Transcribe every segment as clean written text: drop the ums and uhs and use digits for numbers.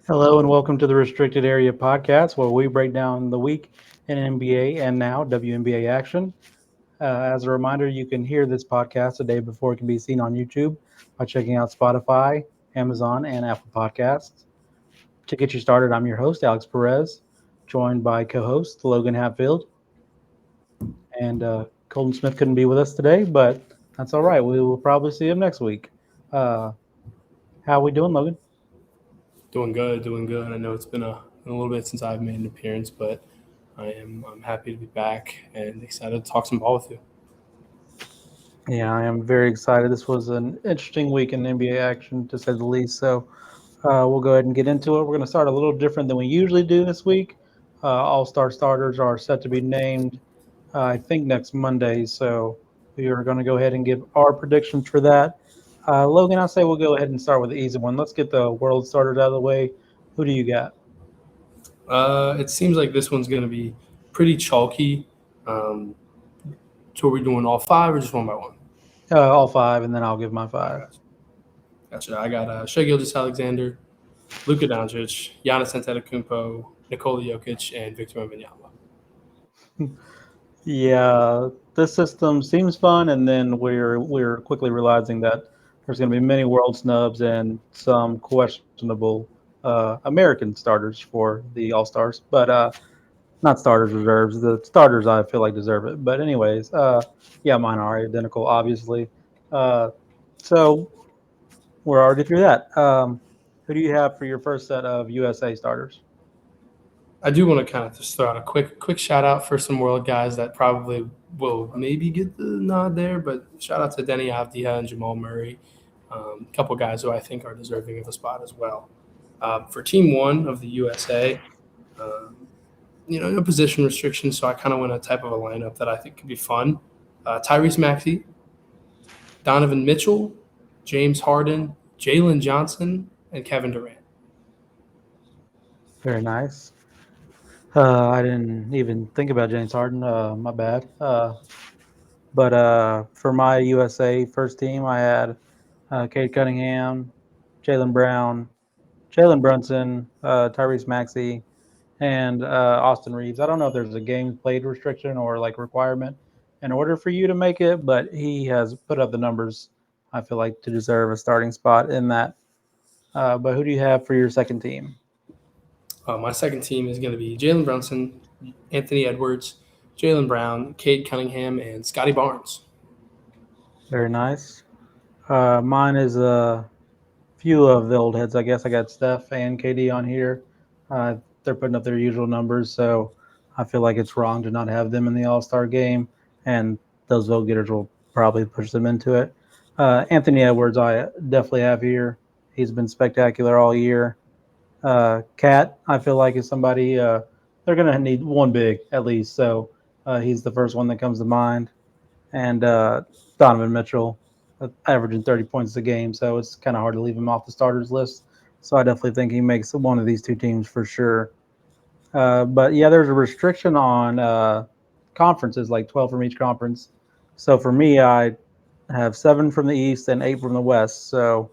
Hello and welcome to the Restricted Area Podcast, where we break down the week in NBA and now WNBA action. As a reminder, you can hear this podcast a day before it can be seen on YouTube by checking out Spotify, Amazon, and Apple Podcasts. To get you started, I'm your host, Alex Perez, joined by co host Logan Hatfield. And Colton Smith couldn't be with us today, but that's all right. We will probably see him next week. Uh, how are we doing, Logan? Doing good, doing good. I know it's been a little bit since I've made an appearance, but I'm happy to be back and excited to talk some ball with you. Yeah, I am very excited. This was an interesting week in NBA action, to say the least. So we'll go ahead and get into it. We're going to start a little different than we usually do this week. All-star starters are set to be named, I think, next Monday. So we are going to go ahead and give our predictions for that. Logan, I say we'll go ahead and start with the easy one. Let's get the world starters out of the way. Who do you got? It seems like this one's going to be pretty chalky. Um, so are we doing all five or just one by one? All five, and then I'll give my I five. got Gotcha. I got Shai Gilgeous-Alexander, Luka Doncic, Giannis Antetokounmpo, Nikola Jokic, and Victor Wembanyama. Yeah, this system seems fun, and then we're quickly realizing that there's going to be many world snubs and some questionable American starters for the All Stars, but not starters reserves. The starters I feel like deserve it. But anyways, yeah, mine are identical, obviously. Uh, so we're already through that. Who do you have for your first set of USA starters? I do want to kind of just throw out a quick shout out for some world guys that probably will maybe get the nod there, but shout out to Denny Avdia and Jamal Murray, a couple guys who I think are deserving of a spot as well. For Team One of the USA, um, no position restrictions, so I kind of went a type of a lineup that I think could be fun. Tyrese Maxey, Donovan Mitchell, James Harden, Jalen Johnson, and Kevin Durant. Very nice. I didn't even think about James Harden. My bad. But for my USA first team, I had Cade Cunningham, Jalen Brown, Jalen Brunson, Tyrese Maxey, and Austin Reeves. I don't know if there's a game played restriction or like requirement in order for you to make it, but he has put up the numbers. I feel like to deserve a starting spot in that. But who do you have for your second team? My second team is going to be Jalen Brunson, Anthony Edwards, Jalen Brown, Cade Cunningham, and Scotty Barnes. Very nice. Mine is few of the old heads. I guess I got Steph and KD on here. They're putting up their usual numbers, so I feel like it's wrong to not have them in the All Star game, and those vote getters will probably push them into it. Anthony Edwards, I definitely have here. He's been spectacular all year. Cat, I feel like is somebody they're going to need one big at least, so he's the first one that comes to mind. And Donovan Mitchell, averaging 30 points a game, so it's kind of hard to leave him off the starters list. So I definitely think he makes one of these two teams for sure. But yeah, there's a restriction on conferences, like 12 from each conference. So for me, I have 7 from the East and 8 from the West. So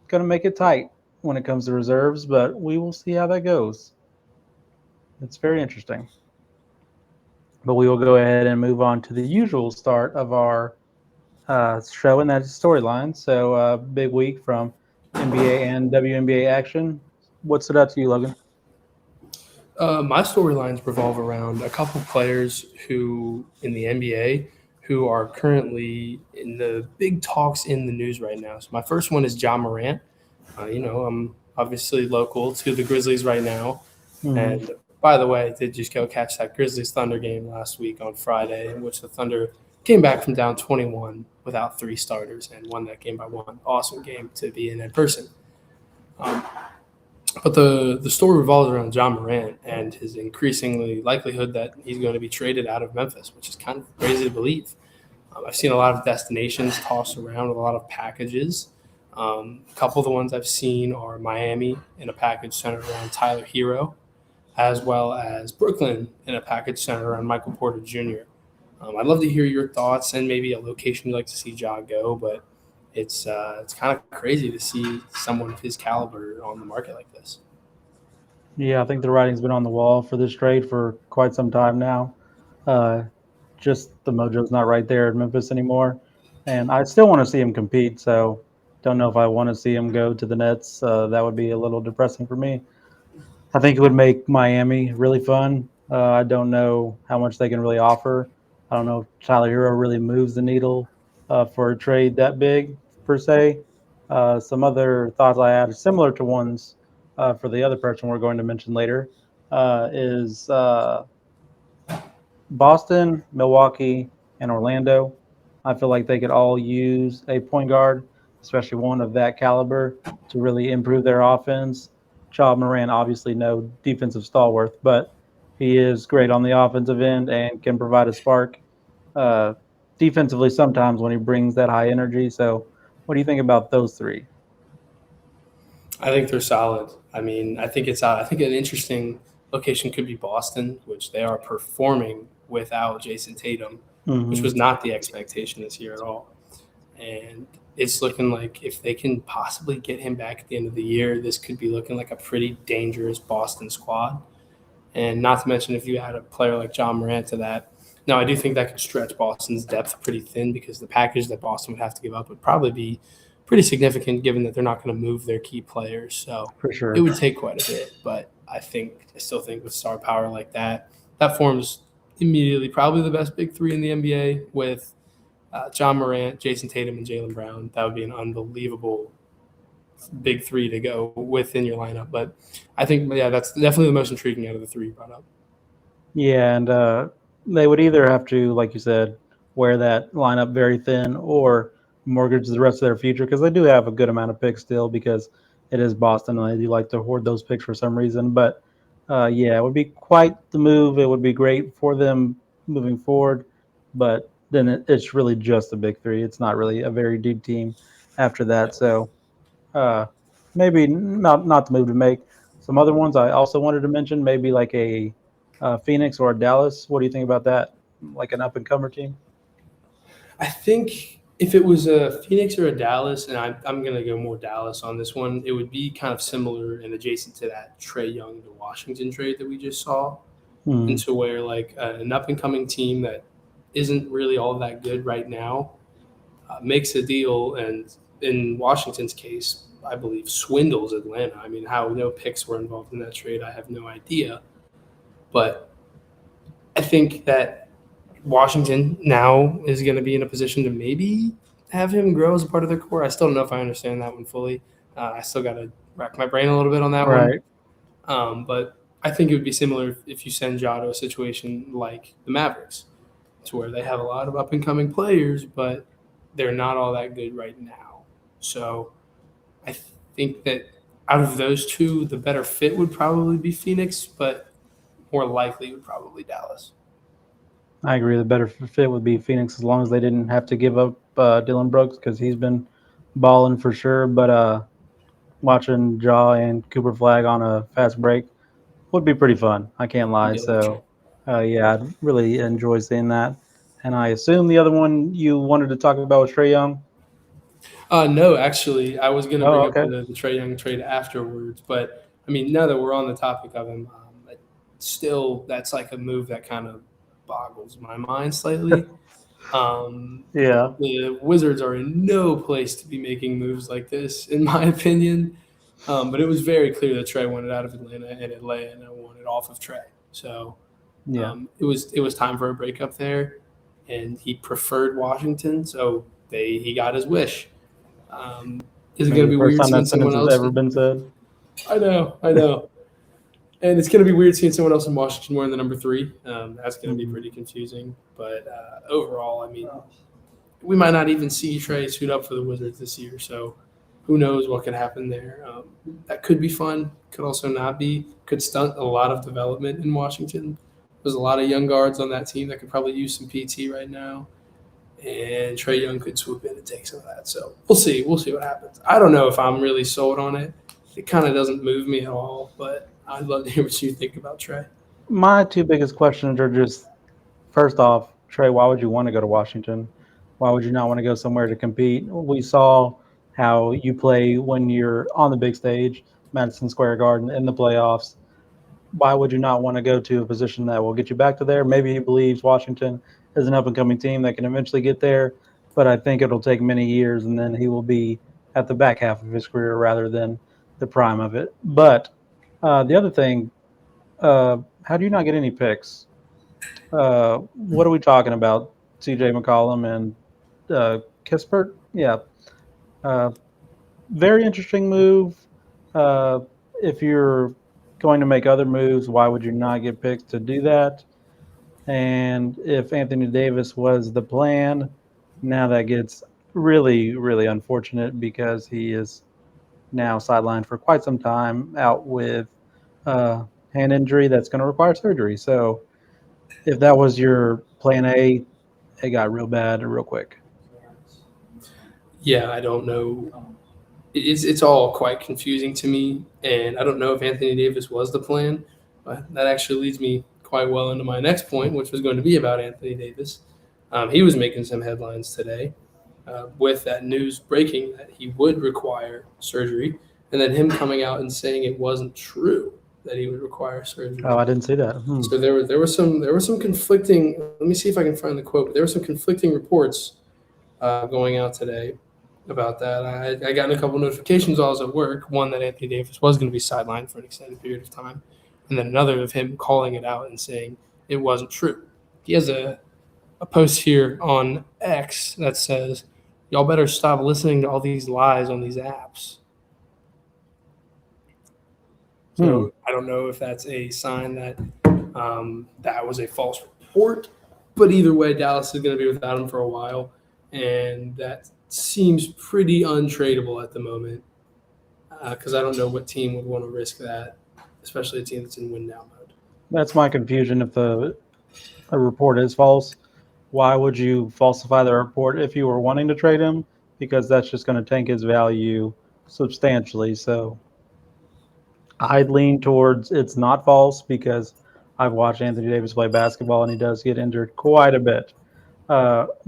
going to make it tight when it comes to reserves, but we will see how that goes. It's very interesting. But we will go ahead and move on to the usual start of our show, and that's storyline. So, big week from NBA and WNBA action. What stood out to you, Logan? My storylines revolve around a couple players who in the NBA who are currently in the big talks in the news right now. So my first one is John Morant. I'm obviously local to the Grizzlies right now, Mm-hmm. and by the way, I did just go catch that Grizzlies Thunder game last week on Friday, in which the Thunder came back from down 21 without three starters and won that game by one. Awesome game to be in person. Um, but the story revolves around John Morant and his increasingly likelihood that he's going to be traded out of Memphis, which is kind of crazy to believe. I've seen a lot of destinations tossed around with a lot of packages. A couple of the ones I've seen are Miami in a package centered around Tyler Hero, as well as Brooklyn in a package centered around Michael Porter Jr. I'd love to hear your thoughts and maybe a location you'd like to see Ja go, but it's kind of crazy to see someone of his caliber on the market like this. Yeah, I think the writing's been on the wall for this trade for quite some time now. Uh, just the mojo's not right there at Memphis anymore, and I still want to see him compete. So don't know if I want to see him go to the Nets. That would be a little depressing for me. I think it would make Miami really fun. I don't know how much they can really offer. I don't know if Tyler Hero really moves the needle for a trade that big per se. Some other thoughts I had, similar to ones for the other person we're going to mention later, is Boston, Milwaukee, and Orlando. I feel like they could all use a point guard, especially one of that caliber, to really improve their offense. Ja Moran, obviously no defensive stalwart, but he is great on the offensive end and can provide a spark uh, defensively sometimes when he brings that high energy. So, what do you think about those three? I think they're solid. I mean, I think it's I think an interesting location could be Boston, which they are performing without Jason Tatum, which Hmm. was not the expectation this year at all. And it's looking like if they can possibly get him back at the end of the year, this could be looking like a pretty dangerous Boston squad. And not to mention, if you add a player like John Morant to that, now I do think that could stretch Boston's depth pretty thin because the package that Boston would have to give up would probably be pretty significant given that they're not going to move their key players. So For it sure. would take quite a bit. But I still think with star power like that, that forms immediately probably the best big three in the NBA with John Morant, Jason Tatum, and Jalen Brown. That would be an unbelievable big three to go within your lineup. But I think, yeah, that's definitely the most intriguing out of the three you brought up. Yeah, and they would either have to, like you said, wear that lineup very thin or mortgage the rest of their future because they do have a good amount of picks still because it is Boston and they do like to hoard those picks for some reason. But yeah, it would be quite the move. It would be great for them moving forward. But then it's really just a big three. It's not really a very deep team after that. So uh, maybe not the move to make. Some other ones I also wanted to mention, maybe like a Phoenix or a Dallas. What do you think about that? Like an up and comer team? I think if it was a Phoenix or a Dallas, and I'm going to go more Dallas on this one, it would be kind of similar and adjacent to that Trey Young to Washington trade that we just saw, Hmm. into where like an up and coming team that isn't really all that good right now makes a deal, and in Washington's case, I believe swindles Atlanta. I mean, how no picks were involved in that trade, I have no idea, but I think that Washington now is going to be in a position to maybe have him grow as a part of their core. I still don't know if I understand that one fully. I still got to rack my brain a little bit on that one. Right. But I think it would be similar if you send Ja to a situation like the Mavericks, to where they have a lot of up and coming players, but they're not all that good right now. So I think that out of those two, the better fit would probably be Phoenix, but more likely would probably Dallas. I agree. The better fit would be Phoenix as long as they didn't have to give up Dylan Brooks because he's been balling for sure. But watching Jaw and Cooper Flag on a fast break would be pretty fun. I can't lie. Yeah, for So sure. yeah, I'd really enjoy seeing that. And I assume the other one you wanted to talk about was Trey Young. No, actually, I was going to Oh, bring up okay. the Trey Young trade afterwards, but I mean, now that we're on the topic of him, still, that's like a move that kind of boggles my mind slightly. Um, Yeah. the Wizards are in no place to be making moves like this, in my opinion. But it was very clear that Trey wanted out of Atlanta, and Atlanta wanted off of Trey. So Yeah. it was time for a breakup there, and he preferred Washington. So he got his wish. Um, is it going Maybe to the be first weird time seeing that someone sentence has else? ever been said. I know. And it's going to be weird seeing someone else in Washington wearing the number three. That's going to be Mhm. pretty confusing. But overall, I mean, we might not even see Trey suit up for the Wizards this year. So who knows what could happen there? That could be fun. Could also not be. Could stunt a lot of development in Washington. There's a lot of young guards on that team that could probably use some PT right now, and Trey Young could swoop in and take some of that. So we'll see. We'll see what happens. I don't know if I'm really sold on it. It kind of doesn't move me at all, but I'd love to hear what you think about Trey. My two biggest questions are just first off, Trey, why would you want to go to Washington? Why would you not want to go somewhere to compete? We saw how you play when you're on the big stage, Madison Square Garden in the playoffs. why would you not want to go to a position that will get you back to there? Maybe he believes Washington is an up and coming team that can eventually get there, but I think it'll take many years, and then he will be at the back half of his career rather than the prime of it. But the other thing, how do you not get any picks? What are we talking about? C.J. McCollum and Kispert? Yeah. Uh, Very interesting move. Uh, if you're going to make other moves, why would you not get picks to do that? And if Anthony Davis was the plan, now that gets really, really unfortunate because he is now sidelined for quite some time out with a hand injury that's going to require surgery. So if that was your plan A, it got real bad real quick. Yeah, I don't know. It's all quite confusing to me, and I don't know if Anthony Davis was the plan. But that actually leads me quite well into my next point, which was going to be about Anthony Davis. He was making some headlines today with that news breaking that he would require surgery, and then him coming out and saying it wasn't true that he would require Oh, surgery. I didn't see that. So there were some conflicting. Let me see if I can find the quote. But there were some conflicting reports going out today about that. I got a couple notifications while I was at work. One that Anthony Davis was going to be sidelined for an extended period of time, and then another of him calling it out and saying it wasn't true. He has a post here on X that says, "Y'all better stop listening to all these lies on these apps." Hmm. So I don't know if that's a sign that that was a false report, but either way, Dallas is going to be without him for a while, and that seems pretty untradeable at the moment because I don't know what team would want to risk that, especially a team that's in win now mode. That's my confusion. If the a report is false, why would you falsify the report if you were wanting to trade him? Because that's just going to tank his value substantially. So I'd lean towards it's not false because I've watched Anthony Davis play basketball and he does get injured quite a bit.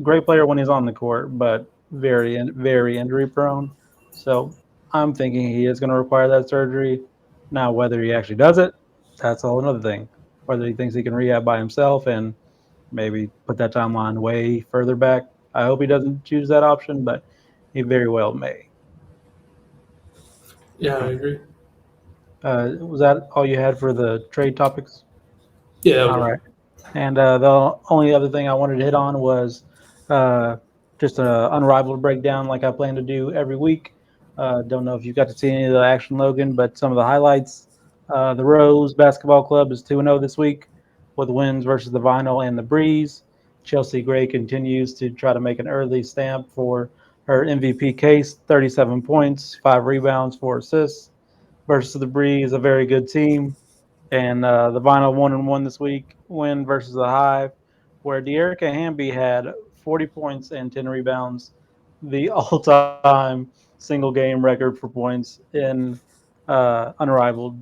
Great player when he's on the court, but very injury prone. So I'm thinking he is going to require that surgery. Now, whether he actually does it, that's a whole another thing. Whether he thinks he can rehab by himself and maybe put that timeline way further back. I hope he doesn't choose that option, but he very well may. Yeah, I agree. Was that all you had for the trade topics? Yeah, that was All it. right. And the only other thing I wanted to hit on was uh, just an unrivaled breakdown, like I plan to do every week. Don't know if you got to see any of the action, Logan, but some of the highlights. The Rose Basketball Club is 2-0 this week with wins versus the Vinyl and the Breeze. Chelsea Gray continues to try to make an early stamp for her MVP case, 37 points, 5 rebounds, 4 assists versus the Breeze, a very good team. And the Vinyl 1-1 this week win versus the Hive, where De'Erica Hamby had 40 points and 10 rebounds, the all-time single game record for points in unrivaled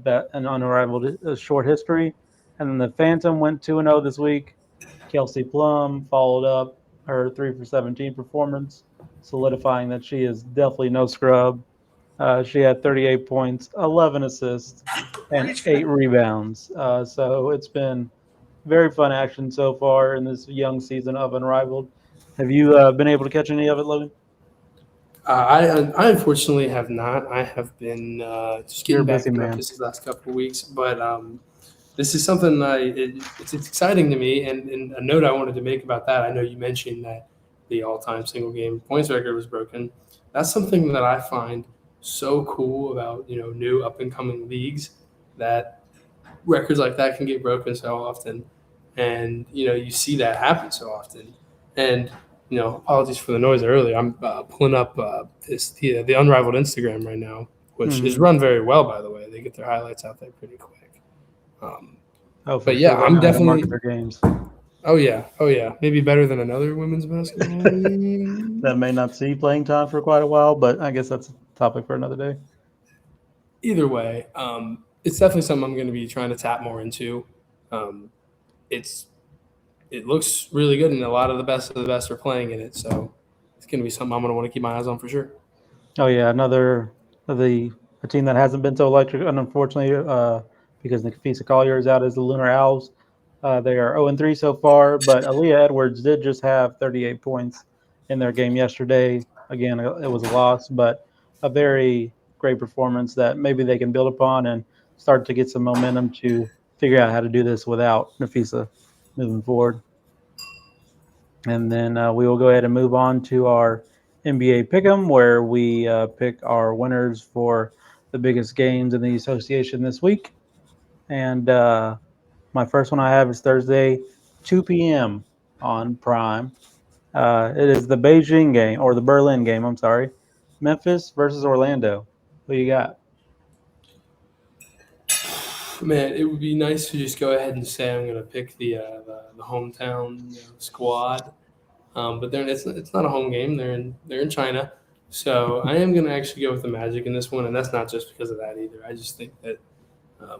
short history. And then the Phantom went 2-0 this week. Kelsey Plum followed up her 3 for 17 performance, solidifying that she is definitely no scrub. She had 38 points, 11 assists, and 8 rebounds. So it's been very fun action so far in this young season of Unrivaled. Have you been able to catch any of it, Logan? I unfortunately have not. I have been just You're getting a back busy into man. practice these last couple of weeks, but this is something it's exciting to me. And a note I wanted to make about that. I know you mentioned that the all-time single game points record was broken. That's something that I find so cool about new up and coming leagues that records like that can get broken so often, and you see that happen so often. And apologies for the noise earlier. I'm pulling up the Unrivaled Instagram right now, which is Mm-hmm. run very well, by the way. They get their highlights out there pretty quick. Um, Oh, for but sure. yeah, They I'm know how to definitely. market their games. Oh yeah, maybe better than another women's basketball league. That may not see playing time for quite a while, but I guess that's a topic for another day. Either way, it's definitely something I'm going to be trying to tap more into. Um, it's it looks really good, and a lot of the best are playing in it. So it's going to be something I'm going to want to keep my eyes on for sure. Oh yeah, another of the a team that hasn't been so electric, and unfortunately, because Nafisa Collier is out as the Lunar Owls. They are 0-3 so far, but Aaliyah Edwards did just have 38 points in their game yesterday. Again, it was a loss, but a very great performance that maybe they can build upon and start to get some momentum to figure out how to do this without Nafisa moving forward. And then we will go ahead and move on to our NBA Pick'em, where we pick our winners for the biggest games in the association this week. And my first one I have is Thursday, 2 p.m. on Prime. It is the Beijing game, or the Berlin game, I'm sorry. Memphis versus Orlando. Who you got? Man, it would be nice to just go ahead and say I'm going to pick the hometown squad, but it's not a home game. They're in China, so I am going to actually go with the Magic in this one, and that's not just because of that either. I just think that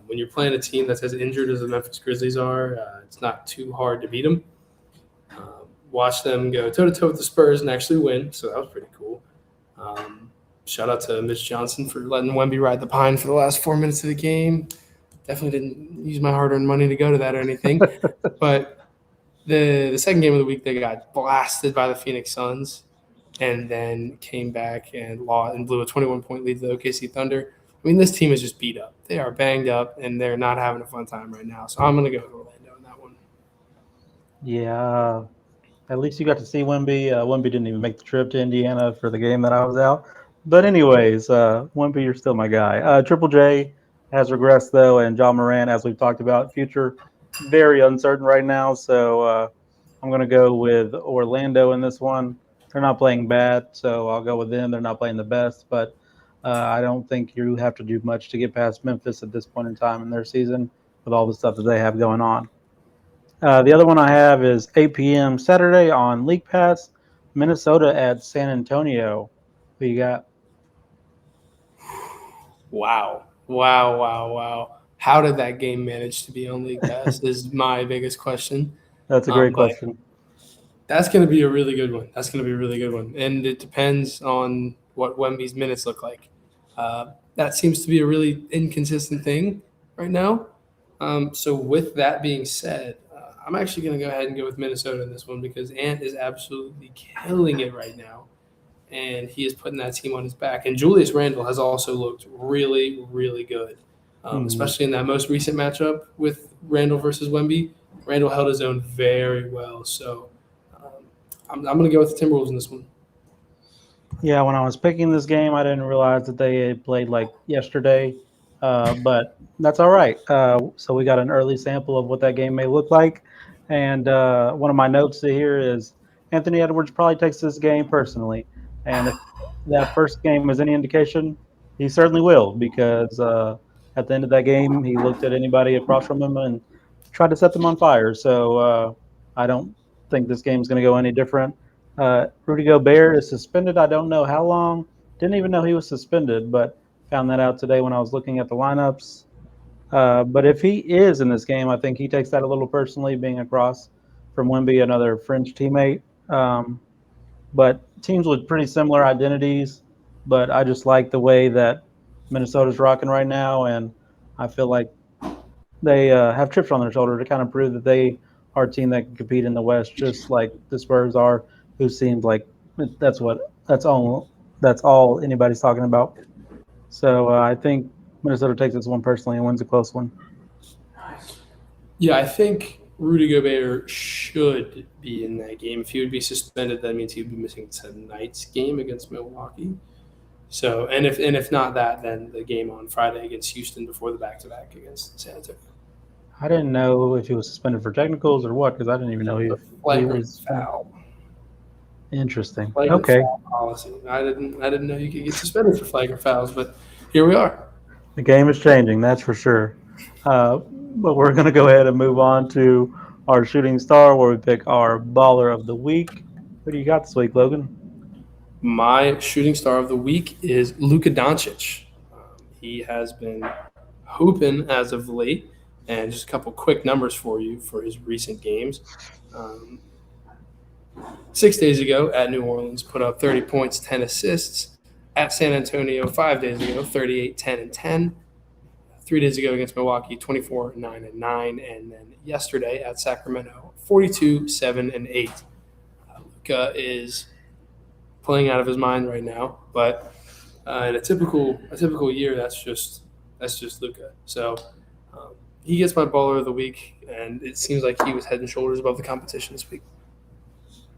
when you're playing a team that's as injured as the Memphis Grizzlies are, it's not too hard to beat them. Watch them go toe to toe with the Spurs and actually win, so that was pretty cool. Um, Shout out to Mitch Johnson for letting Wemby ride the pine for the last 4 minutes of the game. Definitely didn't use my hard-earned money to go to that or anything. But the second game of the week, they got blasted by the Phoenix Suns, and then came back and blew a 21-point lead to the OKC Thunder. I mean, this team is just beat up. They are banged up, and they're not having a fun time right now. So I'm going to go with Orlando in that one. Yeah, at least you got to see Wemby. Wemby didn't even make the trip to Indiana for the game that I was out. But anyways, Wemby, you're still my guy. Triple J has regressed though, and John Moran, as we've talked about, future very uncertain right now. So I'm going to go with Orlando in this one. They're not playing bad, so I'll go with them. They're not playing the best, but I don't think you have to do much to get past Memphis at this point in time in their season with all the stuff that they have going on. The other one I have is 8 p.m. Saturday on League Pass, Minnesota at San Antonio. Who you got? Wow. Wow, wow, wow. How did that game manage to be on League Pass is my biggest question. That's a great But question. that's going to be a really good one. That's going to be a really good one. And it depends on what Wemby's minutes look like. That seems to be a really inconsistent thing right now. So, with that being said, I'm actually going to go ahead and go with Minnesota in this one because Ant is absolutely killing it right now. And he is putting that team on his back. And Julius Randle has also looked really, really good, Hmm. especially in that most recent matchup with Randle versus Wemby. Randle held his own very well. So, um, I'm going to go with the Timberwolves in this one. Yeah, when I was picking this game, I didn't realize that they had played like yesterday, but that's all right. So we got an early sample of what that game may look like. And one of my notes here is Anthony Edwards probably takes this game personally. And if that first game is any indication, he certainly will, because at the end of that game, he looked at anybody across from him and tried to set them on fire. So I don't think this game's going to go any different. Rudy Gobert is suspended. I don't know how long. Didn't even know he was suspended, but found that out today when I was looking at the lineups. But if he is in this game, I think he takes that a little personally, being across from Wemby, another French teammate. Um, but teams with pretty similar identities. But I just like the way that Minnesota's rocking right now, and I feel like they have chips on their shoulder to kind of prove that they are a team that can compete in the West, just like the Spurs are, who seems like that's what that's all anybody's talking about. So I think Minnesota takes this one personally and wins a close one. Yeah, I think Rudy Gobert should be in that game. If he would be suspended, that means he would be missing tonight's game against Milwaukee. So, and if not that, then the game on Friday against Houston before the back to back against San Antonio. I didn't know if he was suspended for technicals or what, because I didn't even know The if he flagrant was suspended. foul, Interesting. flagrant Okay, foul policy. I didn't know you could get suspended for flagrant fouls, but here we are. the game is changing, that's for sure. But we're going to go ahead and move on to our shooting star, where we pick our baller of the week. Who do you got this week, Logan? My shooting star of the week is Luka Doncic. He has been hooping as of late, and just a couple quick numbers for you for his recent games. Um, 6 days ago at New Orleans, put up 30 points, 10 assists. At San Antonio, 5 days ago, 38, 10, and 10. 3 days ago against Milwaukee, 24-9-9, and then yesterday at Sacramento, 42-7-8. Luka is playing out of his mind right now, but in a typical year, that's just Luka. So he gets my baller of the week, and it seems like he was head and shoulders above the competition this week.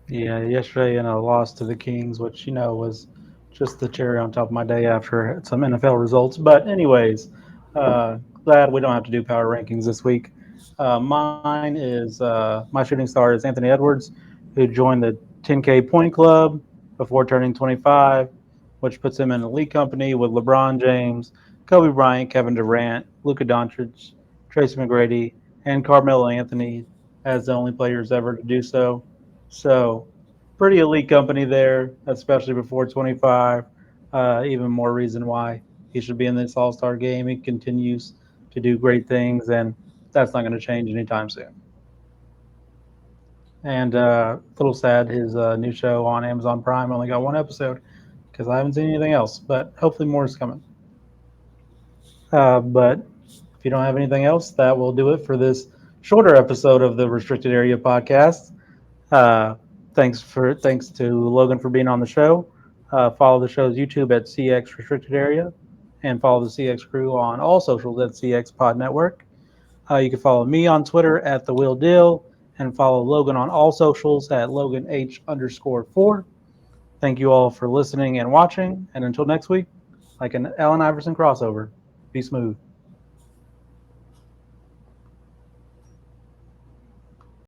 Yeah, yesterday in a loss to the Kings, which was just the cherry on top of my day after some NFL results. But anyways, glad we don't have to do power rankings this week. My shooting star is Anthony Edwards, who joined the 10K point club before turning 25, which puts him in elite company with LeBron James, Kobe Bryant, Kevin Durant, Luka Doncic, Tracy McGrady, and Carmelo Anthony as the only players ever to do so. So, pretty elite company there, especially before 25. Even more reason why he should be in this All Star game. He continues to do great things, and that's not going to change anytime soon. And a little sad, his new show on Amazon Prime only got one episode because I haven't seen anything else, but hopefully more is coming. But if you don't have anything else, that will do it for this shorter episode of the Restricted Area podcast. Uh, thanks to Logan for being on the show. Follow the show's YouTube at CX Restricted Area, and follow the CX crew on all socials at CX Pod Network. You can follow me on Twitter at the Will Deal, and follow Logan on all socials at Logan H_4. Thank you all for listening and watching, and until next week, like an Allen Iverson crossover, be smooth.